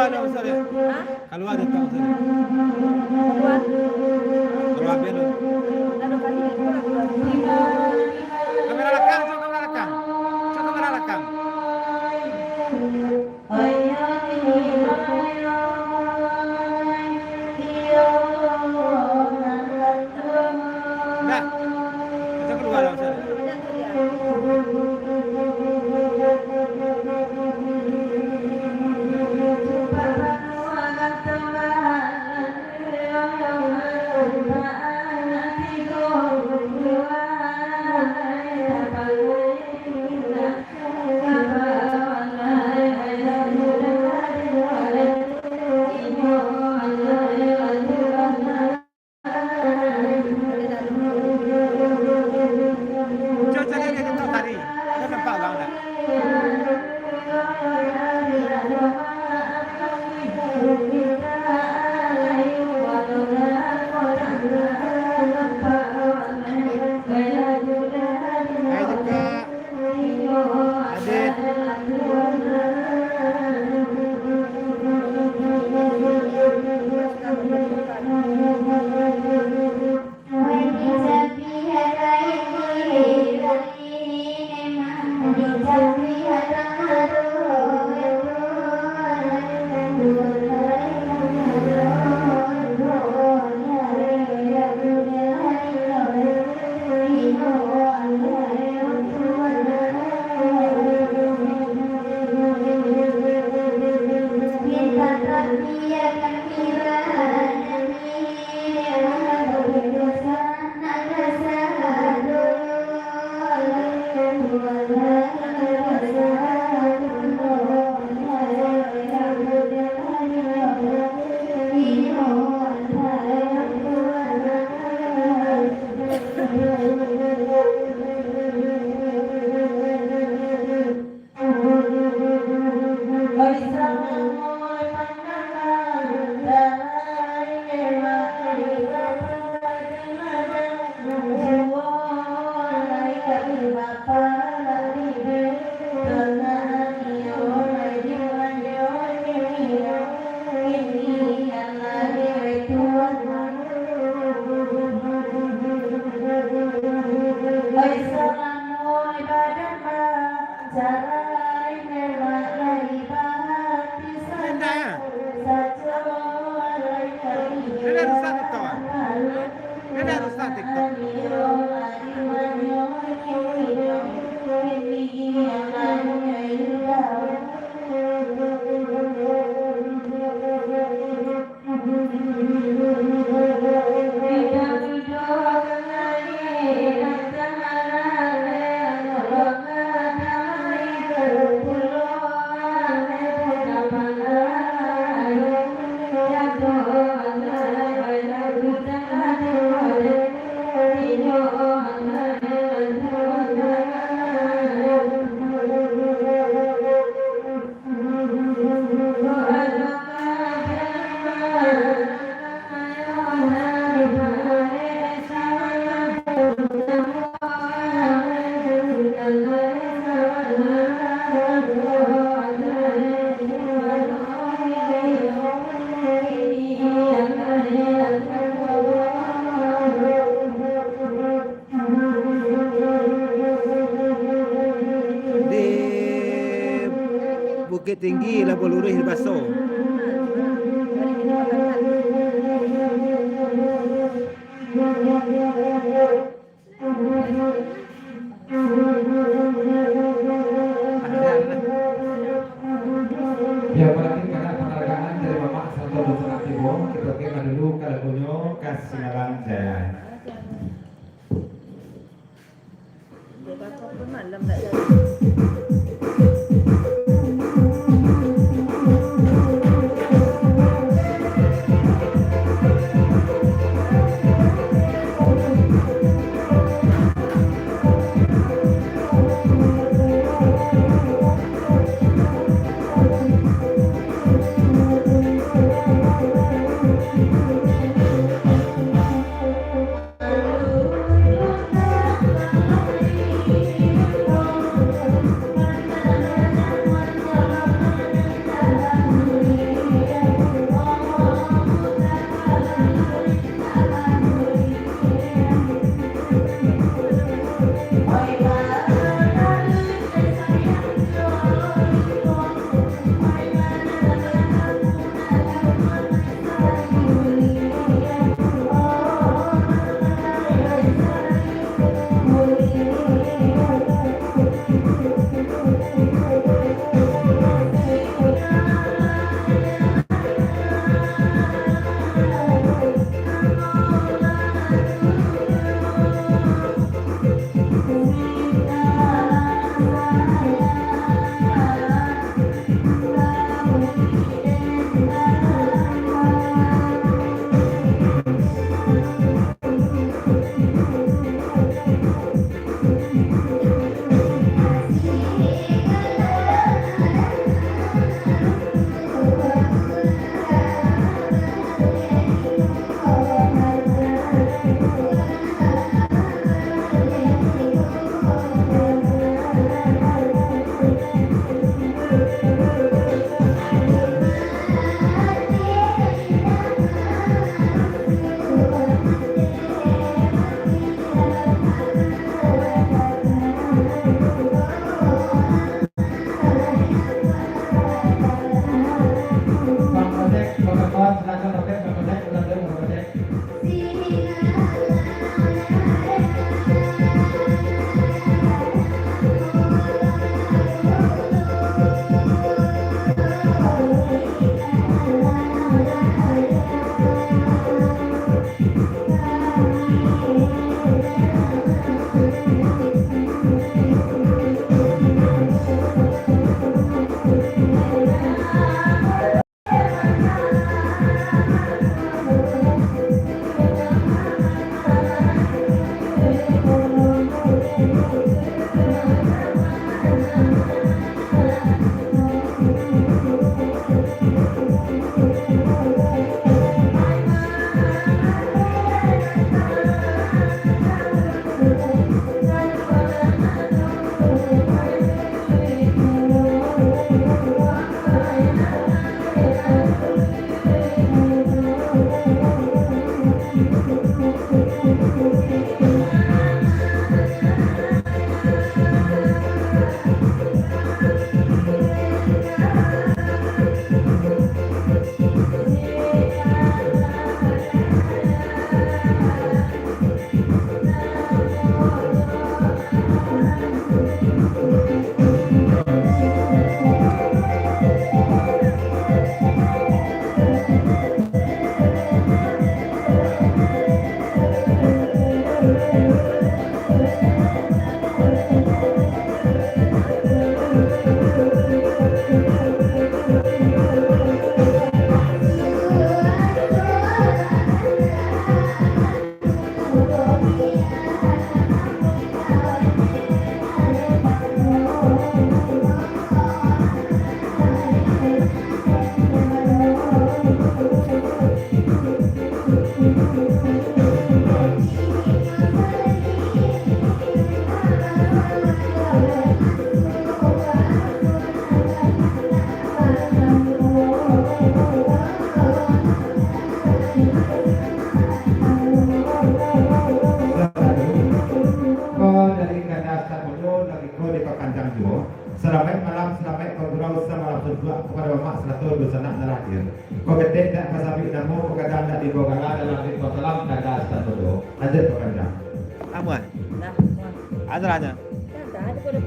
Keluar dah Ustaz ya. Hah? Keluar dah tak Ustaz. Keluar. Keluar belum. Lalu kali ini keluar keluar. Kamera rekam, coba kamera rekam. Coba kamera rekam. Dah. Coba keluar dah Ustaz. Ada tu dia. Coba cari dia ketuk tadi. Ada nampak bang tak? Hai juga. Adit. Pindah ya. Dia dah rusak TikTok. Dia dah rusak TikTok. Di Bukit Tinggi Labuan Lurih Baso. Ya, berarti karena penghargaan dari Bapak Santo Dosen Aktivo, kita berikan dulu ke lagunya Kasimalan Jaya. Dia kata pun malam tak jadi. Bang Ojek, Bang Kekon, silakan roket Bang Ojek, ulang dulu Bang Ojek. Selamat malam, selamat bergurau sama berdua kepada Bapak selatur bersenak terakhir. Kau ketik dan kasabik namu pegadaan tak dibawa dalam ritual salam dan satu. Lanjut pegadaan. Apa? Dah. Ada aja. Dah ada pada.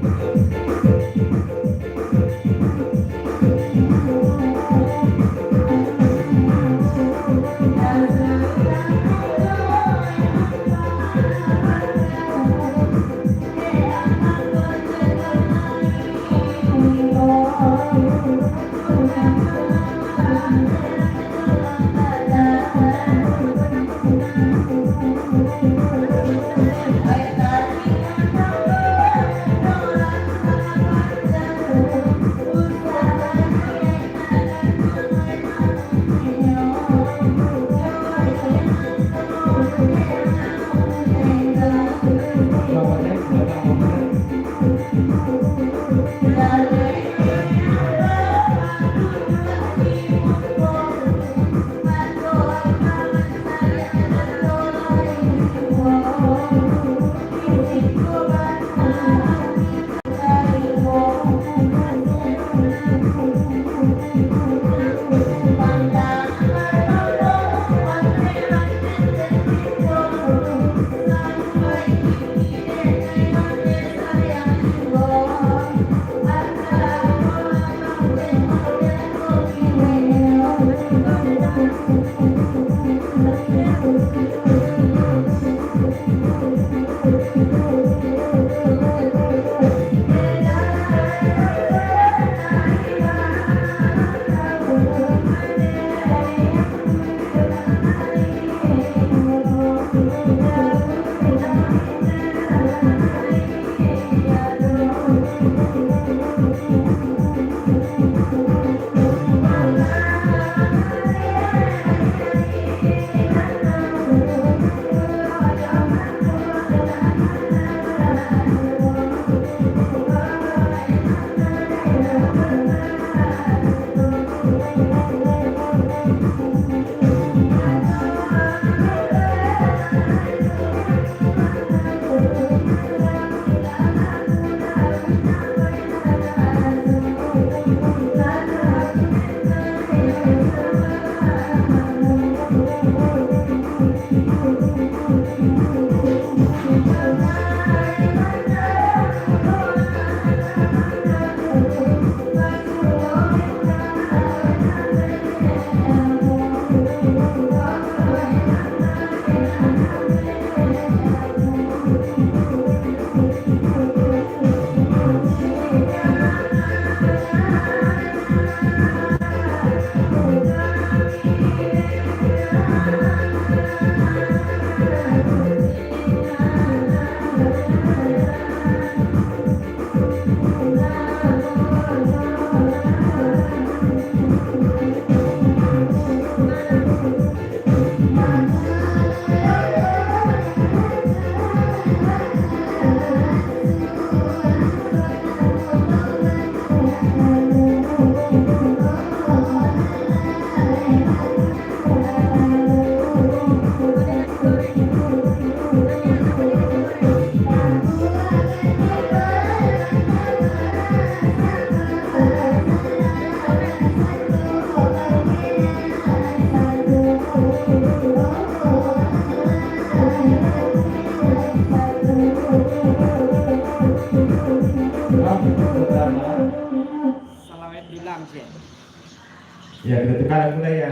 Ya, kebetulan lagu lah ya.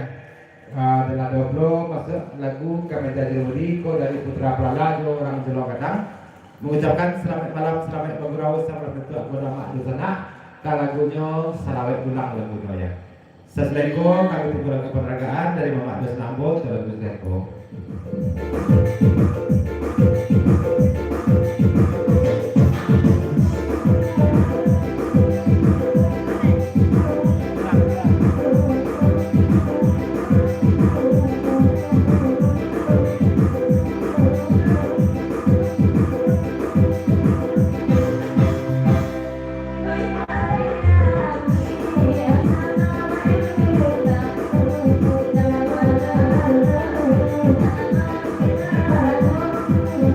Adalah dobro masuk lagu Kameda Jermuliko dari Putra Pralado orang Jelong Kadang mengucapkan selamat malam, selamat bergurau, selamat bentuk kepada mak di sana. Lagunya salawat pulang lagunya ya. Assalamualaikum, kami pukulan kepenergaan dari Mamak Dos Nambo, terus Deko.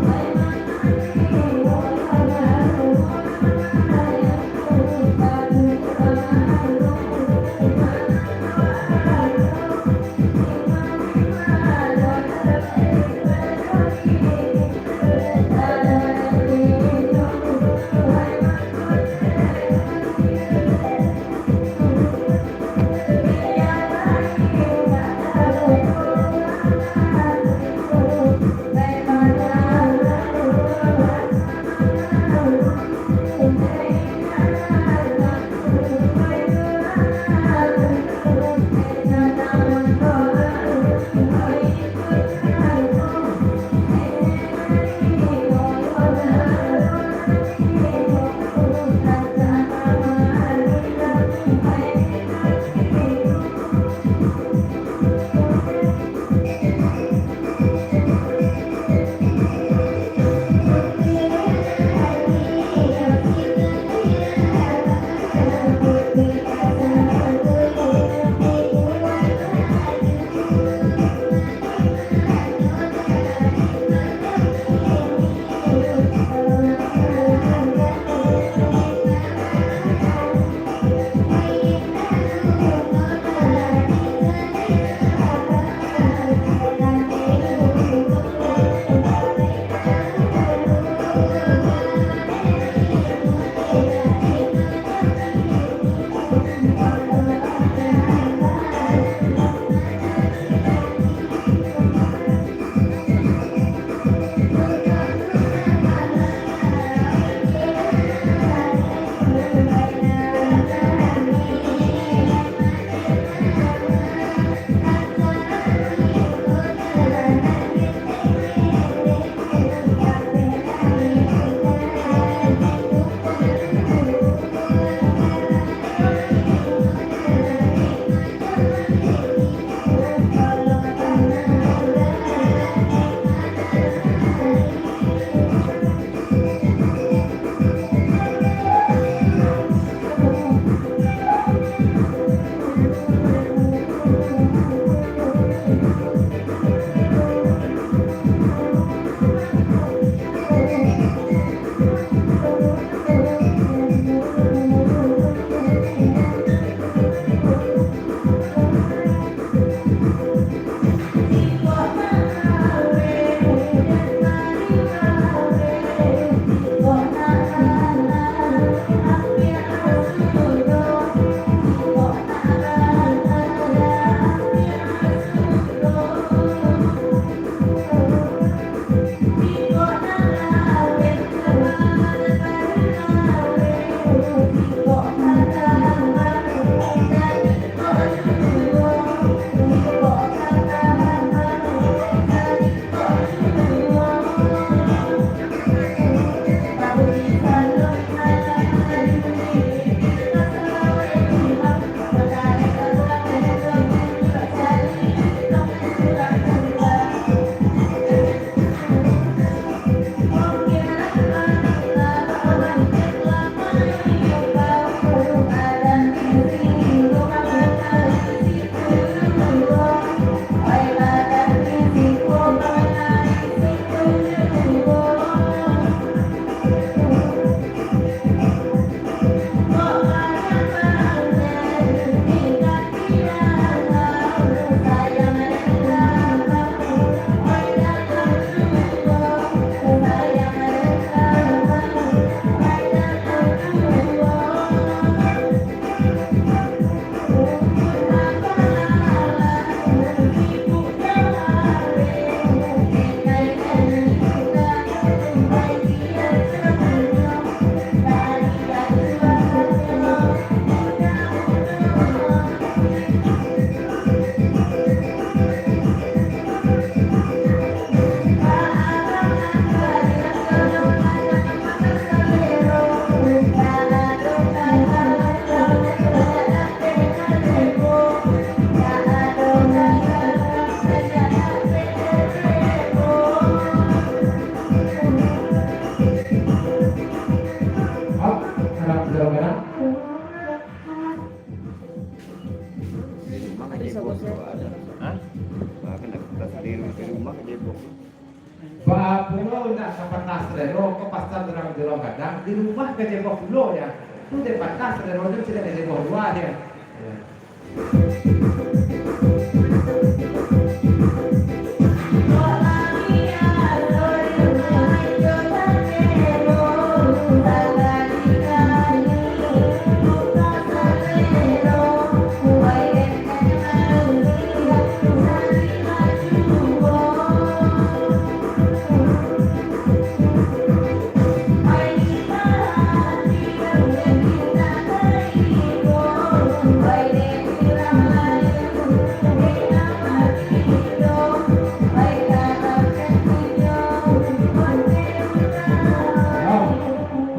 Bye. Mga Bisa jebok bosan. tuh ada. Hah? Bahkan aktivitas di rumah ke jebok. Pulau nak kapatas rero ke pasar dalam Jelong Gadang di rumah ke jebok pulau ya. Itu di patas rero itu tidak di jebok dua dia.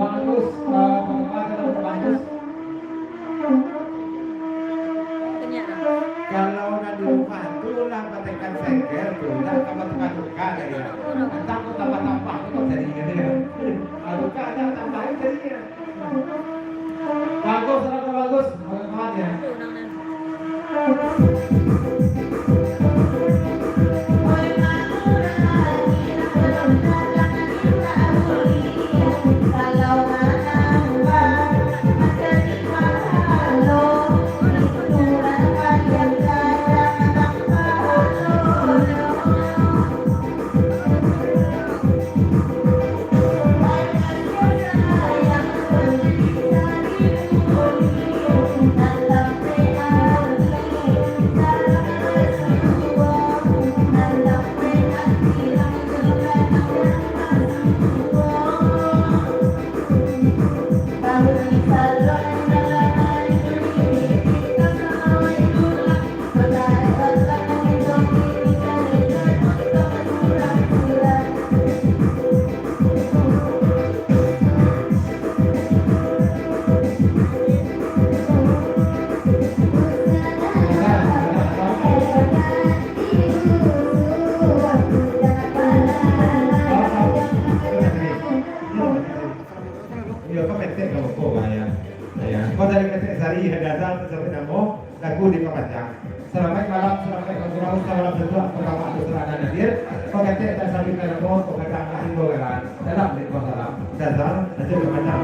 Bagus, penempatan bagus. Kenyataan. Kalau nak di rumah tu lah batekan sengkel tu lah kamu tukar-tukar dari ya. Entah aku tambah-tambah tu jadi dia. Tukar dah tambah jadi dia. Bagus, sangat bagus. Kawan ya. Iya, kau petek kau kau ya. Ya, kau dari petek sari hadazal sampai namo lagu di Kapacang. Selamat malam, selamat ngobrol, selamat berdoa pertama itu serana hadir. Kau petek dan sampai namo kau kata ngasih bogalan dalam di kau salam. Dazal, nanti Kapacang.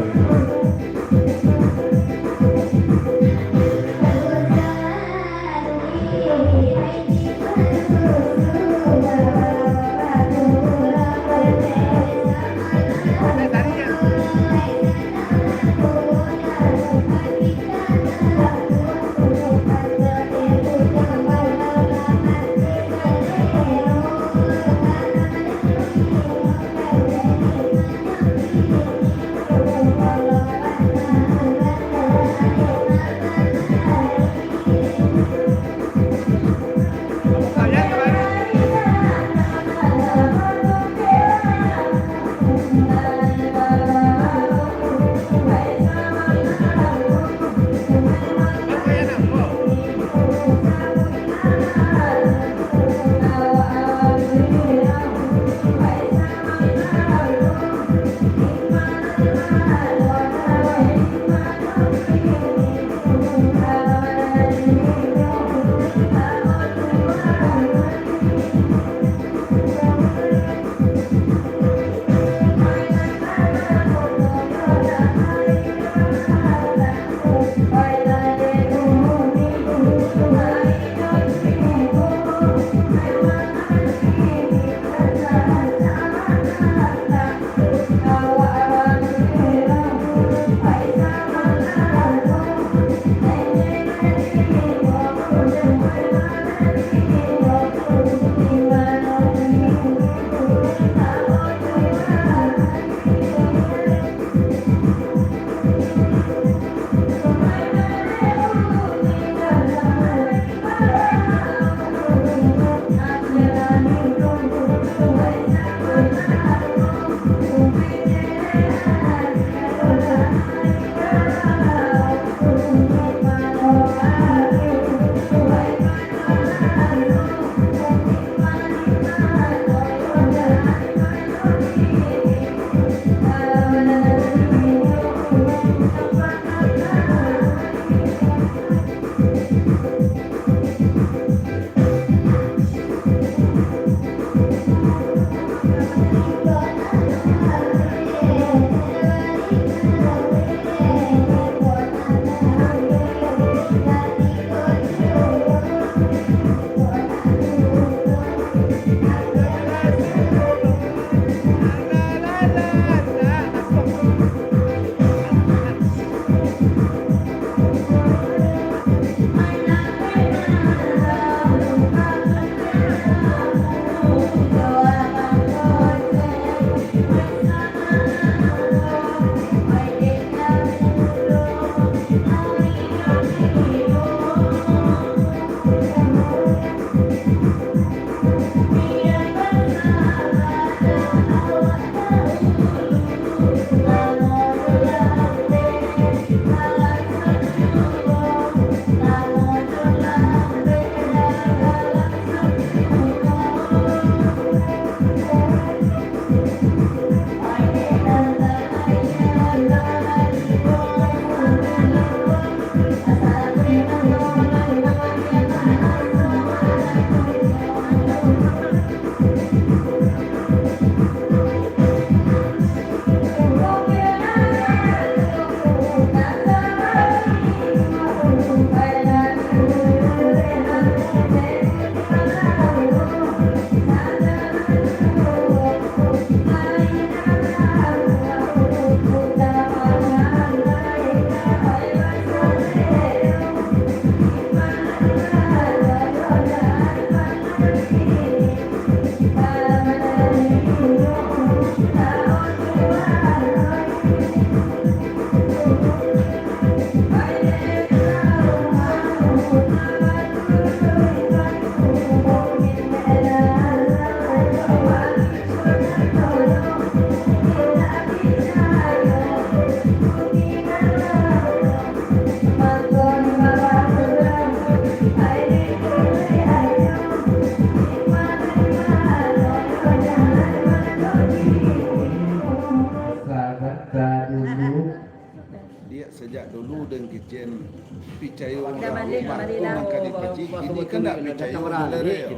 Percaya Dah orang balik, rumah balik tu lah. makan di kecil. Ini kan tak percaya orang lain.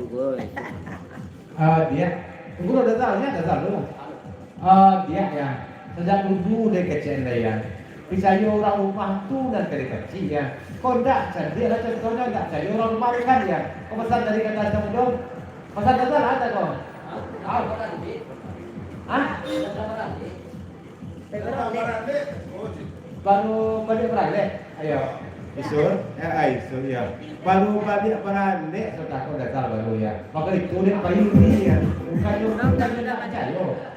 Dia, guru dah tahu lu. Dia ya, sejak dulu dari kecil dia. Percaya orang rumah tu dan dari kecil ya. Kau tak dia lah contohnya tak percaya orang rumah kan ya. Kau pesan dari kata Samudon, pesan dasar ada kau. Tahu? Hah? Baru balik beralik. Ayo. Isul, Isul ya. Baru balik beralik sudah kau dasar baru ya. Maka itu dia payu ni ya. Bukan yang tak percaya.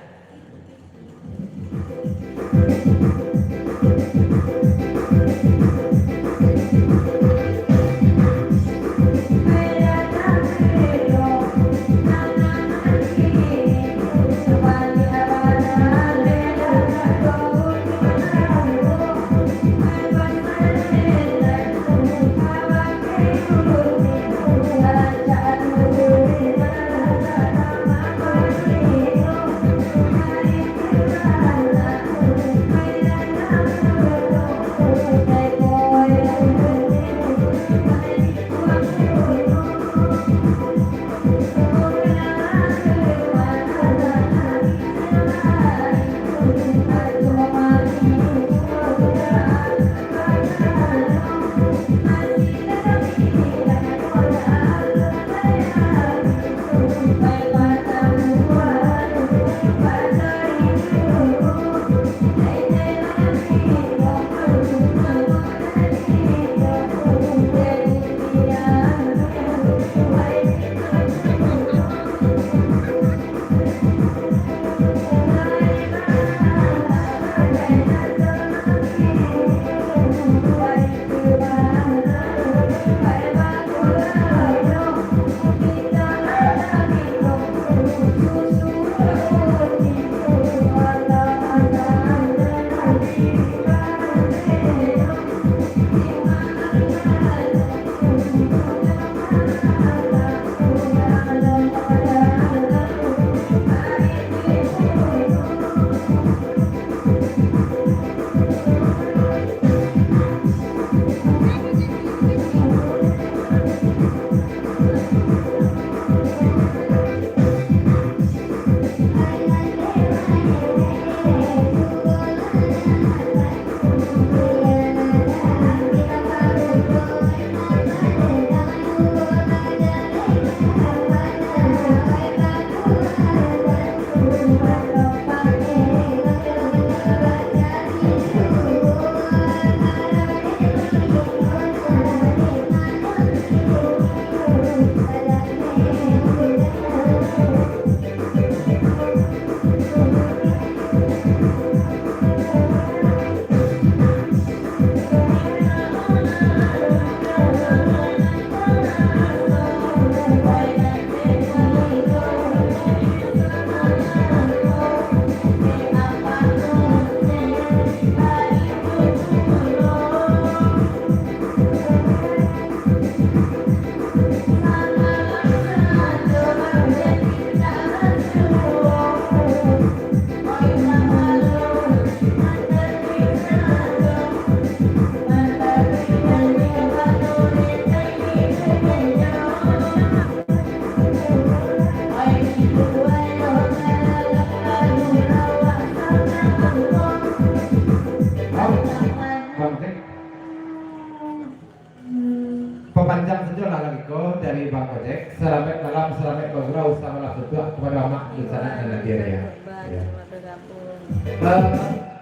Pemanjang saja lah lagi kau dari Bang Ojek selamat malam selamat bergurau selamat berdoa kepada mak di sana dan dia ya.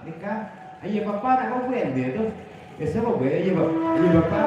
Nikah, ayah bapa nak kau buat dia tu. Biasa kau buat ayah bapa.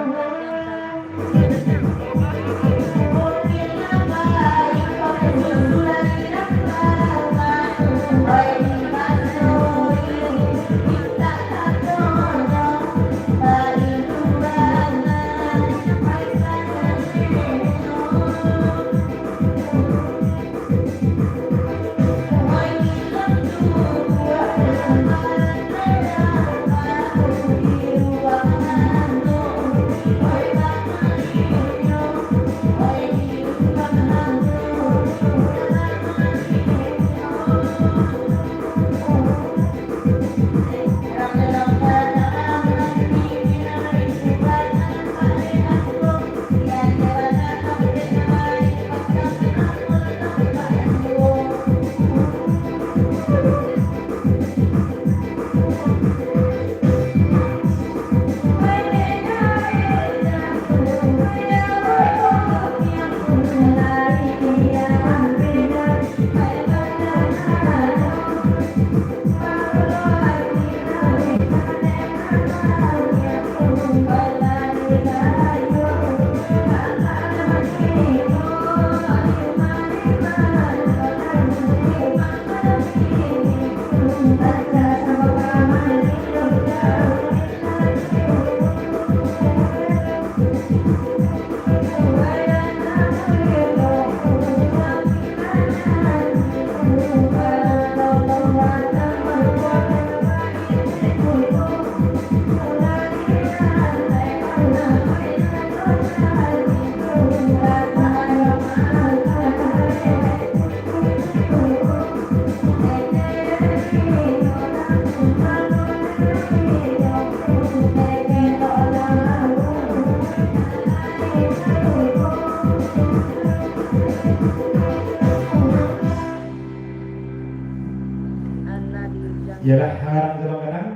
Yalah harang jalan kadang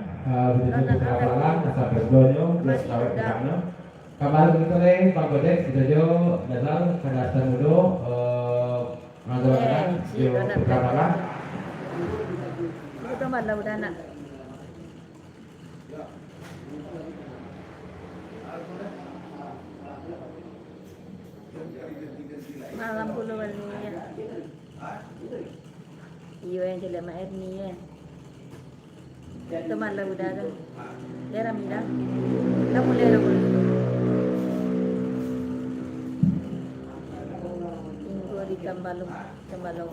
begitu putra pelalang asal berbonyo plus awet kadangnya. Kabar begitu deh Bang Godek kita jo dasar kadasar mudo jalan kadang jo putra pelalang. Itu malah udah nak. Malam puluhan ni ya. Iyo yang jelas main ni ya. Teman lah udah kan. Lera mila. Lah boleh lah boleh. Minggu di Tambalong.